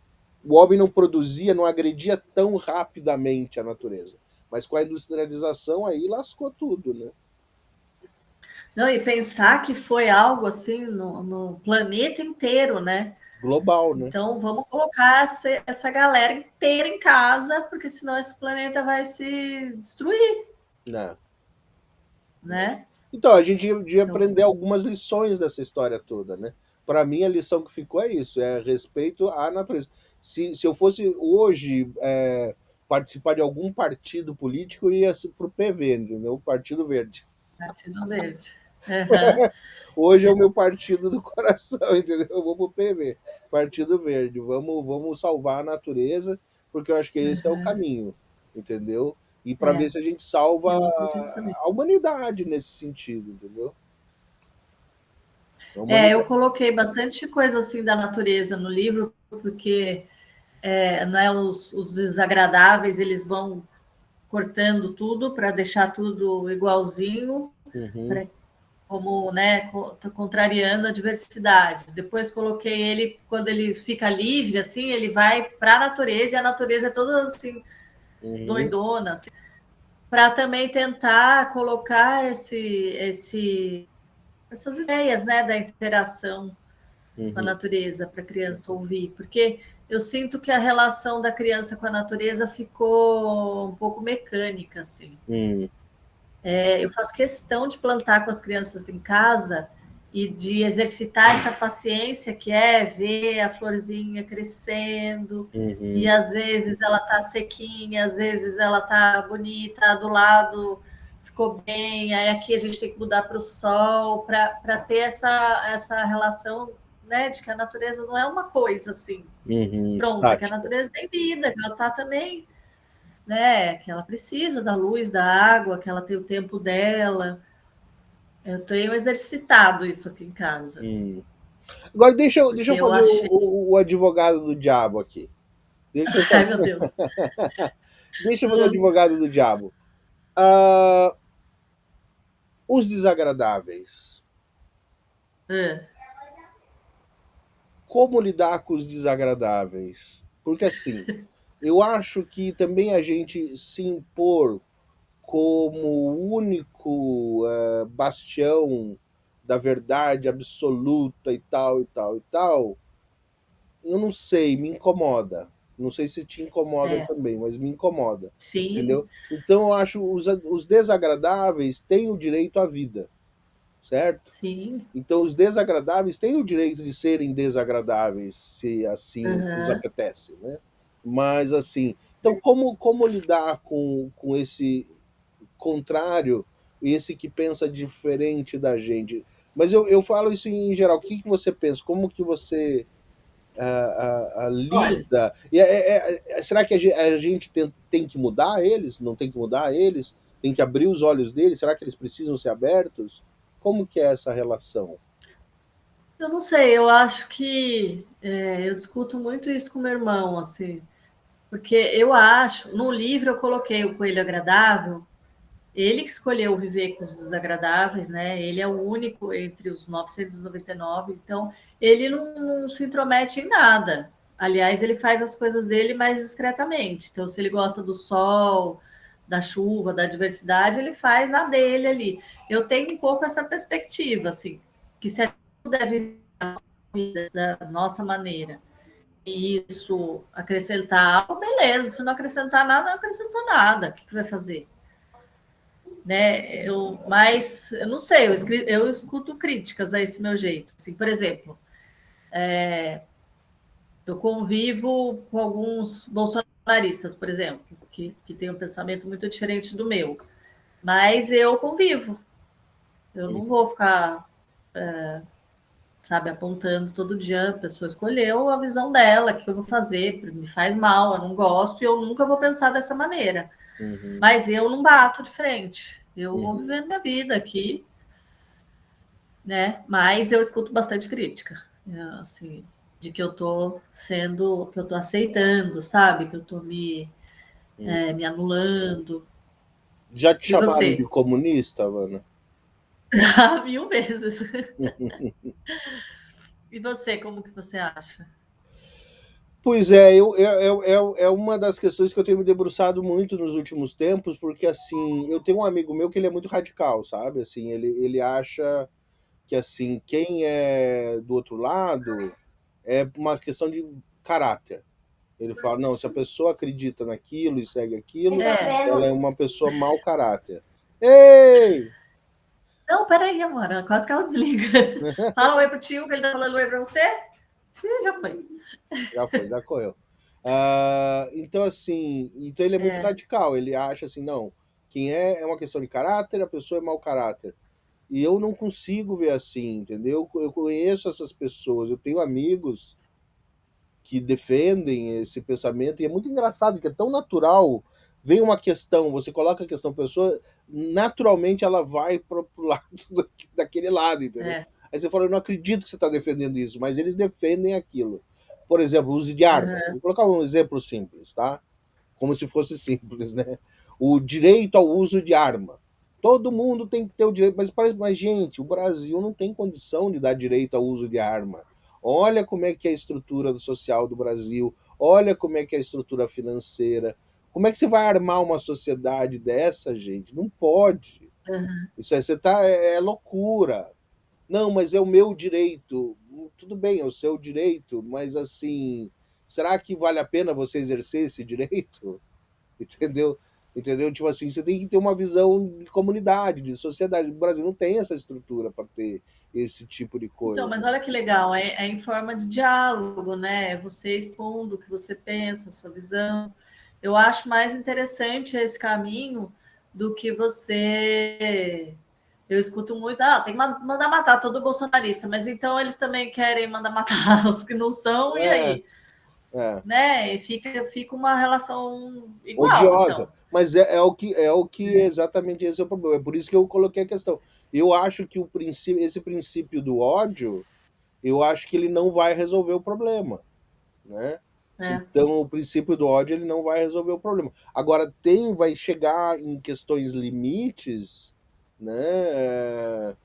O homem não produzia, não agredia tão rapidamente a natureza. Mas com a industrialização aí lascou tudo, né? não, e pensar que foi algo assim no planeta inteiro, né? Global, né? Então vamos colocar essa galera inteira em casa, porque senão esse planeta vai se destruir, Né? né? Então, a gente devia Então, aprender algumas lições dessa história toda, né? Para mim, a lição que ficou é isso, é respeito à natureza. Se eu fosse hoje participar de algum partido político, eu ia para o PV, entendeu? O Partido Verde. Partido Verde. Uhum, Hoje é o meu partido do coração, entendeu? Eu vou pro PV, Partido Verde. Vamos salvar a natureza, porque eu acho que esse é o uhum. caminho, entendeu? E para ver É, se a gente salva eu acredito também. a humanidade nesse sentido, entendeu? A É, eu humanidade. coloquei bastante coisa assim da natureza no livro, porque né, os desagradáveis eles vão cortando tudo para deixar tudo igualzinho, Uhum, pra, como né, contrariando a diversidade. Depois coloquei ele quando ele fica livre, assim, ele vai para a natureza e a natureza é toda assim uhum, doidona, assim, para também tentar colocar essas ideias, né, da interação com a uhum, natureza para a criança ouvir, porque eu sinto que a relação da criança com a natureza ficou um pouco mecânica, assim. uhum, Eu faço questão de plantar com as crianças em casa e de exercitar essa paciência que é ver a florzinha crescendo e uhum, às vezes ela tá sequinha, às vezes ela tá bonita, do lado ficou bem, aí aqui a gente tem que mudar para o sol para ter essa relação, né, de que a natureza não é uma coisa assim uhum, pronta, que a estática. natureza tem vida, que ela está também, né, que ela precisa da luz, da água, que ela tem o tempo dela. Eu tenho exercitado isso aqui em casa, Uhum. Agora deixa porque eu eu fazer achei. o advogado do diabo aqui. Deixa eu Ai, fazer, meu Deus. deixa eu fazer o advogado do diabo. Ah, os desagradáveis. É, Como lidar com os desagradáveis? Porque assim, eu acho que também a gente se impor como o único bastião da verdade absoluta e tal, e tal, e tal, eu não sei, me incomoda. Não sei se te incomoda é, também, mas me incomoda, sim, entendeu? Então eu acho os desagradáveis têm o direito à vida, certo? sim, Então os desagradáveis têm o direito de serem desagradáveis, se assim nos aham, apetece, né? Mas assim, então como lidar com esse contrário, esse que pensa diferente da gente? Mas eu falo isso em geral. O que você pensa? Como que você olha. lida? E será que a gente tem que mudar eles? Não tem que mudar eles? Tem que abrir os olhos deles? Será que eles precisam ser abertos? Como que é essa relação? Eu não sei, eu acho que eu discuto muito isso com meu irmão, assim, porque eu acho, no livro eu coloquei o coelho agradável, ele que escolheu viver com os desagradáveis, né? Ele é o único entre os 999, então ele não se intromete em nada. Aliás, ele faz as coisas dele mais discretamente. Então, se ele gosta do sol, da chuva, da diversidade, ele faz na dele ali. Eu tenho um pouco essa perspectiva, assim, que se a gente puder viver a vida da nossa maneira e isso acrescentar algo, beleza. Se não acrescentar nada, não acrescentou nada. O que vai fazer? Né? Mas eu não sei, eu escuto críticas a esse meu jeito. Assim, por exemplo, eu convivo com alguns bolsonaristas, por exemplo, que têm um pensamento muito diferente do meu. Mas eu convivo. Eu não vou ficar, sabe, apontando todo dia. A pessoa escolheu a visão dela, o que eu vou fazer, me faz mal, eu não gosto, e eu nunca vou pensar dessa maneira. Uhum, Mas eu não bato de frente. Eu vou uhum, viver minha vida aqui, né? Mas eu escuto bastante crítica, assim, de que eu tô sendo, que eu tô aceitando, sabe? Que eu tô uhum. me anulando. Já te E chamaram de você? comunista, Havana? Ah, 1000 vezes. E você, como que você acha? Pois é, é uma das questões que eu tenho me debruçado muito nos últimos tempos, porque assim, eu tenho um amigo meu que ele é muito radical, sabe? Assim, ele acha que assim, quem é do outro lado é uma questão de caráter. Ele fala, não, se a pessoa acredita naquilo e segue aquilo, ela é uma pessoa mau caráter. Ei! Não, peraí, amor, quase que ela desliga. Fala oi pro tio, que ele tá falando oi pra você. Ih, já foi. Já foi, já correu. Então, assim, então ele é muito radical. Ele acha assim, não, quem é uma questão de caráter, a pessoa é mau caráter. E eu não consigo ver assim, entendeu? Eu conheço essas pessoas, eu tenho amigos que defendem esse pensamento, e é muito engraçado que é tão natural. Vem uma questão, você coloca a questão, a pessoa, naturalmente ela vai pro lado daquele lado, entendeu? É, Aí você fala, eu não acredito que você está defendendo isso, mas eles defendem aquilo. Por exemplo, o uso de armas. Vou colocar um exemplo simples, tá? Como se fosse simples, né? O direito ao uso de arma. Todo mundo tem que ter o direito, mas gente, o Brasil não tem condição de dar direito ao uso de arma. Olha como é que é a estrutura social do Brasil, olha como é que é a estrutura financeira. Como é que você vai armar uma sociedade dessa, gente? Não pode. Isso aí você tá, é loucura. Não, mas é o meu direito. Tudo bem, é o seu direito, mas assim, será que vale a pena você exercer esse direito? Entendeu? Entendeu? Tipo assim, você tem que ter uma visão de comunidade, de sociedade. O Brasil não tem essa estrutura para ter esse tipo de então, mas coisa. olha que legal, é em forma de diálogo, né? Você expondo o que você pensa, a sua visão. Eu acho mais interessante esse caminho do que você. Eu escuto muito, tem que mandar matar todo bolsonarista, mas então eles também querem mandar matar os que não são, e É, aí? é. Né? E fica uma relação igual, Odiosa. então. Mas é o que exatamente esse é o problema. É por isso que eu coloquei a questão. Eu acho que esse princípio do ódio, eu acho que ele não vai resolver o problema, né? É. Então, o princípio do ódio ele não vai resolver o problema. Agora, vai chegar em questões limites, né?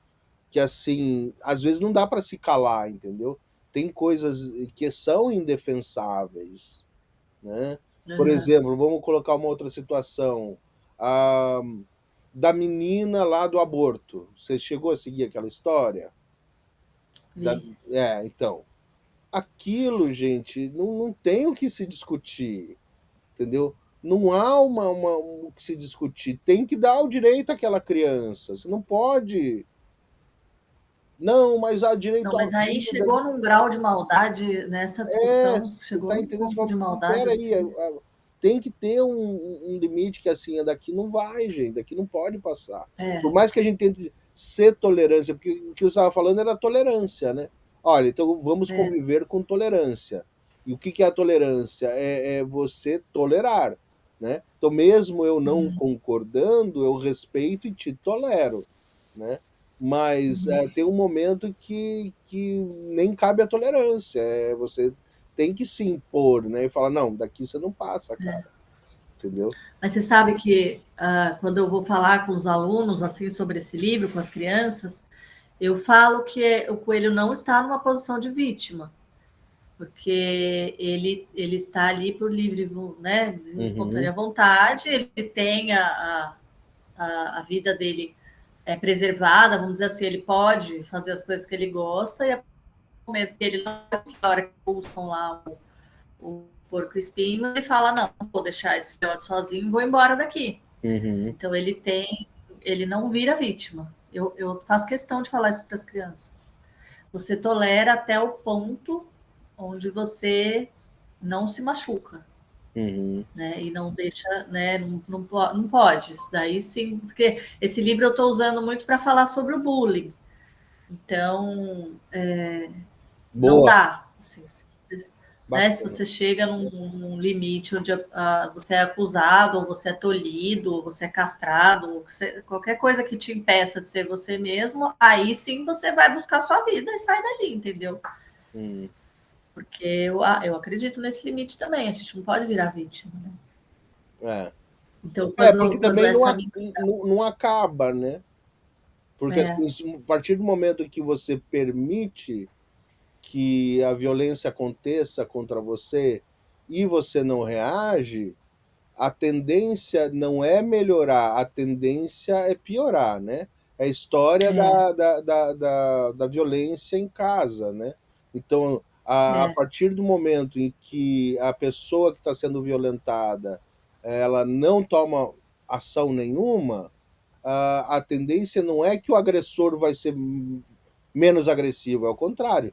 Que assim, às vezes não dá para se calar, entendeu? Tem coisas que são indefensáveis, né? Por Aham. exemplo, vamos colocar uma outra situação. A, da menina lá do aborto. Você chegou a seguir aquela história? Da, Vi. então. Aquilo, gente, não tem o que se discutir, entendeu? Não há o que se discutir. Tem que dar o direito àquela criança. Você não pode. Não, mas há Não, direito à mas aí vida. chegou num grau de maldade nessa discussão, Você chegou tá num entendendo? Você ponto fala, de maldade peraí, assim. tem que ter um limite que assim, daqui não vai, gente, daqui não pode passar. Por É, mais que a gente tente ser tolerância, porque o que eu estava falando era tolerância, né? Olha, então vamos é. conviver com tolerância. E o que é a tolerância? É você tolerar, né? Então, mesmo eu não Uhum, concordando, eu respeito e te tolero, né? Mas uhum. tem um momento que nem cabe a tolerância. Você tem que se impor, né? E falar, não, daqui você não passa, cara. Entendeu? Mas você sabe que quando eu vou falar com os alunos assim sobre esse livro, com as crianças, eu falo que o coelho não está numa posição de vítima, porque ele está ali por livre, né, espontânea Uhum, vontade, ele tem a vida dele preservada, vamos dizer assim, ele pode fazer as coisas que ele gosta, e a momento que ele não, a hora que pulsam lá o porco espinho, ele fala, não vou deixar esse filhote sozinho, vou embora daqui. uhum, Então ele não vira vítima. Eu faço questão de falar isso para as crianças. Você tolera até o ponto onde você não se machuca, uhum. né? E não deixa, né? Não pode. Isso daí sim, porque esse livro eu estou usando muito para falar sobre o bullying. Então, não Boa, dá. Assim, né? Se bacana. você chega num limite onde você é acusado, ou você é tolhido, ou você é castrado, ou qualquer coisa que te impeça de ser você mesmo, aí sim você vai buscar sua vida e sai dali, entendeu? Hum, Porque eu acredito nesse limite também, a gente não pode virar vítima. Né? é. Então, Porque quando também essa minha. não acaba, né? Porque É, assim, a partir do momento que você permite que a violência aconteça contra você e você não reage, a tendência não é melhorar, a tendência é piorar, né? É a história é, da violência em casa, né? Então, a é, partir do momento em que a pessoa que está sendo violentada ela não toma ação nenhuma, a tendência não é que o agressor vai ser menos agressivo, é o contrário.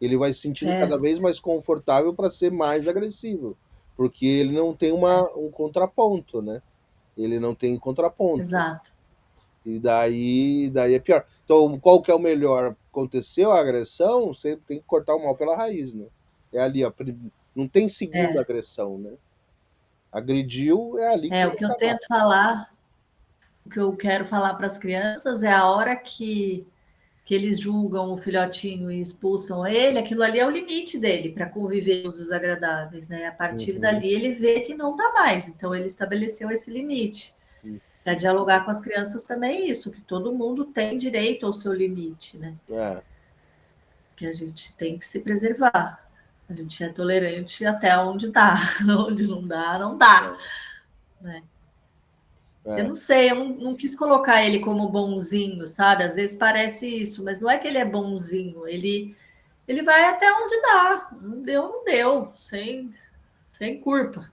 Ele vai se sentindo é, cada vez mais confortável para ser mais agressivo, porque ele não tem um contraponto, né? Ele não tem contraponto. exato. E daí é pior. Então, qual que é o melhor? Aconteceu a agressão, você tem que cortar o mal pela raiz, né? É ali, ó, não tem segunda É, agressão, né? Agrediu, é ali que tem o que que eu acabar. tento falar, o que eu quero falar para as crianças é a hora que eles julgam o filhotinho e expulsam ele, aquilo ali é o limite dele para conviver com os desagradáveis, né? A partir Uhum. dali ele vê que não dá mais, então ele estabeleceu esse limite. Para dialogar com as crianças também é isso, que todo mundo tem direito ao seu limite, né? É, Que a gente tem que se preservar. A gente é tolerante até onde dá, onde não dá, não dá, né? Eu é. não sei, eu não quis colocar ele como bonzinho, sabe? Às vezes parece isso, mas não é que ele é bonzinho, ele vai até onde dá. Não deu, não deu, sem culpa.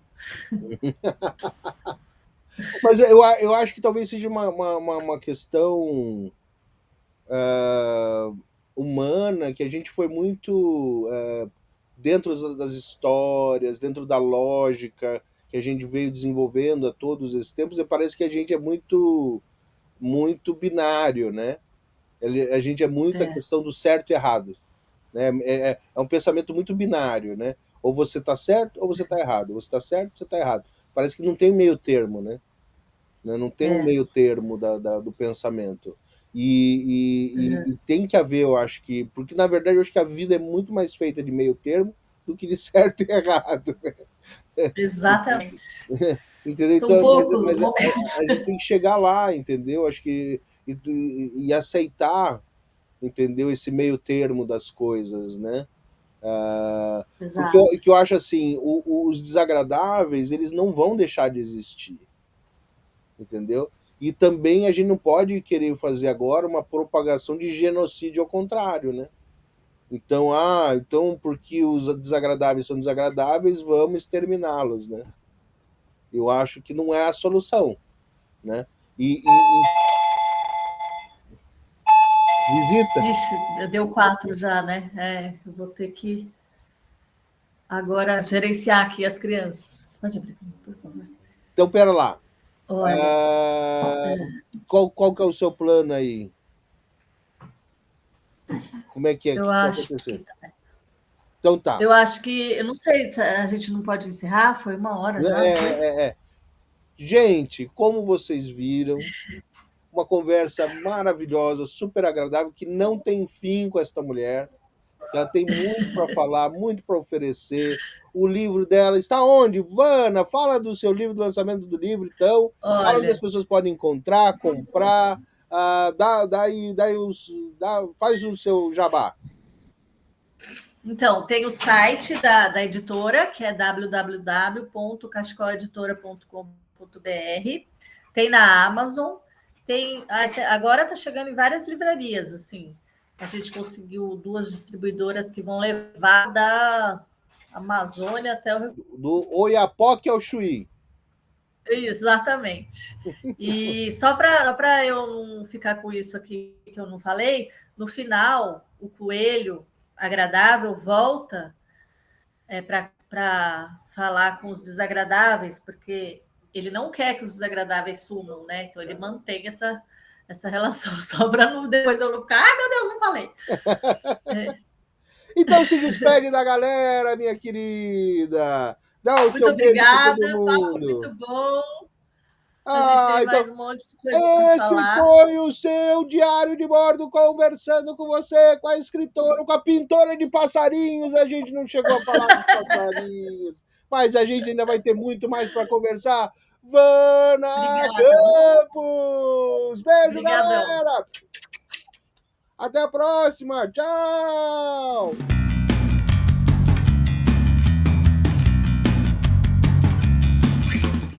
Mas eu acho que talvez seja uma questão humana que a gente foi muito dentro das histórias, dentro da lógica que a gente veio desenvolvendo a todos esses tempos, e parece que a gente é muito binário, né? A gente é muito a É, questão do certo e errado, né? É um pensamento muito binário, né? Ou você está certo ou você está errado. Ou você está certo ou você está errado. Parece que não tem meio termo, né? Não tem um é, meio termo do pensamento. E tem que haver, eu acho que. Porque, na verdade, eu acho que a vida é muito mais feita de meio termo do que de certo e errado. Exatamente. Entendeu? São Então, poucos os mas momentos. a gente tem que chegar lá, entendeu? Acho que e aceitar, entendeu? Esse meio termo das coisas, né? Porque Exato. que eu acho assim, os desagradáveis, eles não vão deixar de existir, entendeu? E também a gente não pode querer fazer agora uma propagação de genocídio ao contrário, né? Então, então porque os desagradáveis são desagradáveis, vamos exterminá-los, né? Eu acho que não é a solução, né? E visita. Ixi, deu 4 já, né? Eu vou ter que agora gerenciar aqui as crianças. Você pode abrir, por favor? Então, pera lá. Olha, Ah, qual que é o seu plano aí? Como é que é? O eu que vai acho acontecer? que Então tá. eu não sei, a gente não pode encerrar? Foi 1 hora já, não foi? Gente, como vocês viram, uma conversa maravilhosa, super agradável, que não tem fim com esta mulher, que ela tem muito para falar, muito para oferecer. O livro dela está onde? Vana, fala do seu livro, do lançamento do livro, então. Fala onde as Olha, pessoas podem encontrar, comprar. Faz o seu jabá. então, tem o site da editora, que é www.cascoleditora.com.br. Tem na Amazon, agora está chegando em várias livrarias, assim. A gente conseguiu 2 distribuidoras que vão levar da Amazônia até o Rio. Do Oiapoque ao Chuí. Exatamente. E só para eu não ficar com isso aqui que eu não falei, no final, o coelho agradável volta para falar com os desagradáveis, porque ele não quer que os desagradáveis sumam, né? Então ele mantém essa relação, só para depois eu não ficar, ai meu Deus, não falei. Então se despede da galera, minha querida. Dá o Muito seu beijo para todo obrigada, papo mundo. muito bom. A gente tem Então, mais um monte de coisa para esse falar. foi o seu diário de bordo conversando com você, com a escritora, com a pintora de passarinhos. A gente não chegou a falar dos passarinhos, mas a gente ainda vai ter muito mais para conversar. Vana Obrigada. Campos! Beijo, Obrigadão. galera! Até a próxima! Tchau!